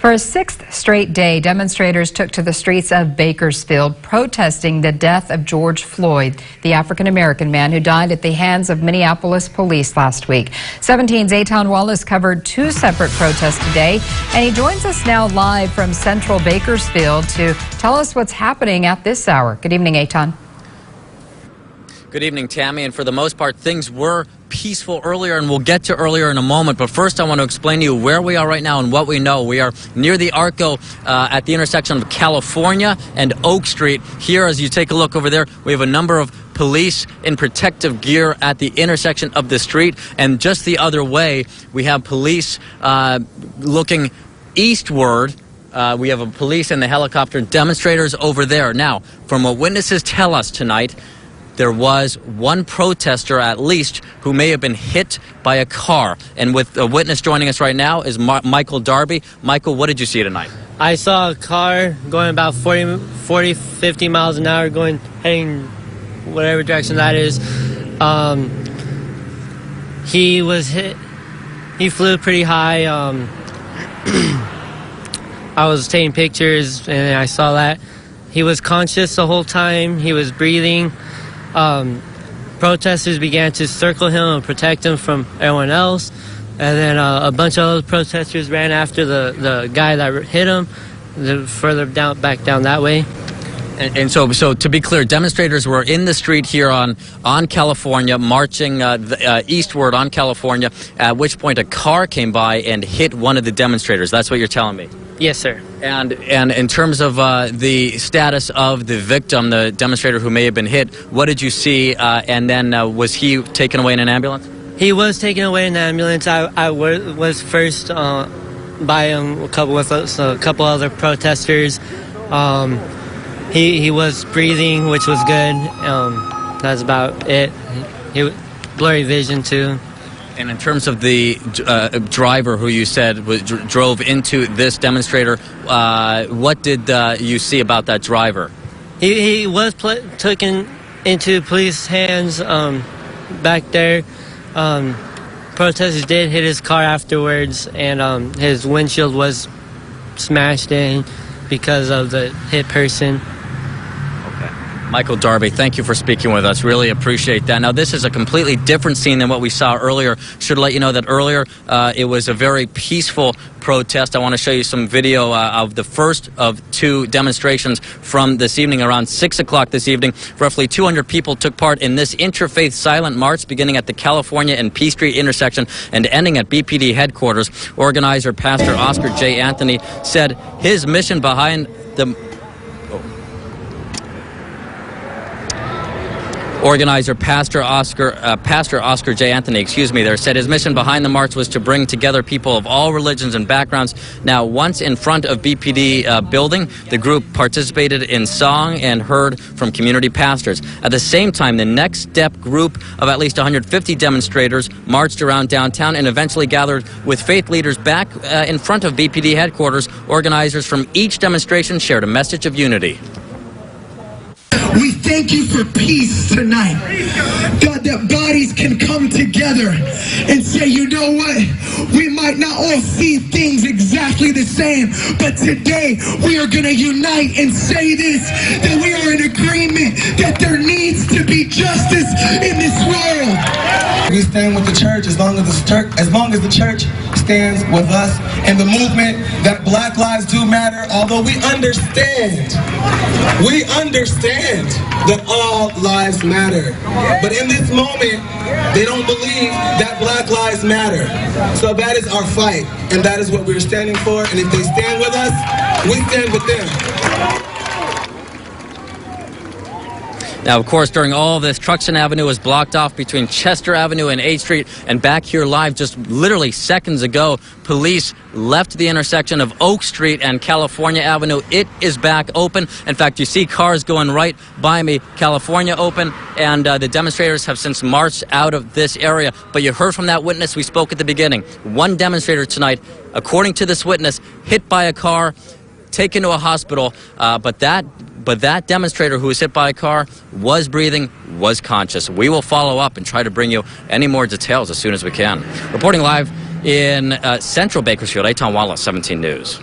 For a sixth straight day, demonstrators took to the streets of Bakersfield protesting the death of George Floyd, the African-American man who died at the hands of Minneapolis police last week. 17's Eitan Wallace covered two separate protests today, and he joins us now live from central Bakersfield to tell us what's happening at this hour. Good evening, Eitan. Good evening, Tammy. And for the most part, things were peaceful earlier, and we'll get to earlier in a moment. But first, I want to explain to you where we are right now and what we know. We are near the Arco at the intersection of California and Oak Street. Here, as you take a look over there, we have a number of police in protective gear at the intersection of the street. And just the other way, we have police looking eastward. We have a police and the helicopter demonstrators over there. Now, from what witnesses tell us tonight, there was one protester, at least, who may have been hit by a car. And with a witness joining us right now is Michael DARBY. Michael, what did you see tonight? I saw a car going about 40, 50 miles an hour, heading whatever direction that is. He was hit. He flew pretty high. I was taking pictures, and I saw that. He was conscious the whole time. He was breathing. Protesters began to circle him and protect him from everyone else, and then a bunch of other protesters ran after the guy that hit him, further back down that way. And so to be clear, demonstrators were in the street here on California, marching eastward on California, at which point a car came by and hit one of the demonstrators. That's what you're telling me? Yes, sir. And in terms of the status of the victim, the demonstrator who may have been hit, what did you see? And then was he taken away in an ambulance? He was taken away in an ambulance. I was first by a couple other protesters. He was breathing, which was good. That's about it. He blurry vision too. And in terms of the driver who you said drove into this demonstrator, what did you see about that driver? He was taken into police hands back there. Protesters did hit his car afterwards, and his windshield was smashed in because of the hit person. Michael DARBY, thank you for speaking with us. Really appreciate that. Now, this is a completely different scene than what we saw earlier. Should let you know that earlier it was a very peaceful protest. I want to show you some video of the first of two demonstrations from this evening. Around 6 o'clock this evening, roughly 200 people took part in this interfaith silent march beginning at the California and P Street intersection and ending at BPD headquarters. Organizer Pastor Oscar J. Anthony said his mission behind the Organizer Pastor Oscar J. Anthony, said his mission behind the march was to bring together people of all religions and backgrounds. Now, once in front of BPD building, the group participated in song and heard from community pastors. At the same time, the Next Step group of at least 150 demonstrators marched around downtown and eventually gathered with faith leaders back in front of BPD headquarters. Organizers from each demonstration shared a message of unity. We thank you for peace tonight. God, that bodies can come together and say, you know what? We might not all see things exactly the same, but today we are going to unite and say this, that we are in agreement that there needs to be justice in this world. We stand with the church as long as the church stands with us and the movement that Black Lives Do Matter, although we understand that all lives matter. But in this moment, they don't believe that Black Lives Matter. So that is our fight, and that is what we're standing for. And if they stand with us, we stand with them. Now, of course, during all of this, Truxtun Avenue was blocked off between Chester Avenue and 8th Street. And back here live just literally seconds ago, police left the intersection of Oak Street and California Avenue. It is back open. In fact, you see cars going right by me. California open, and the demonstrators have since marched out of this area. But you heard from that witness we spoke at the beginning. One demonstrator tonight, according to this witness, hit by a car, taken to a hospital, but that demonstrator who was hit by a car was breathing, was conscious. We will follow up and try to bring you any more details as soon as we can. Reporting live in central Bakersfield, Eitan Wallace, 17 News.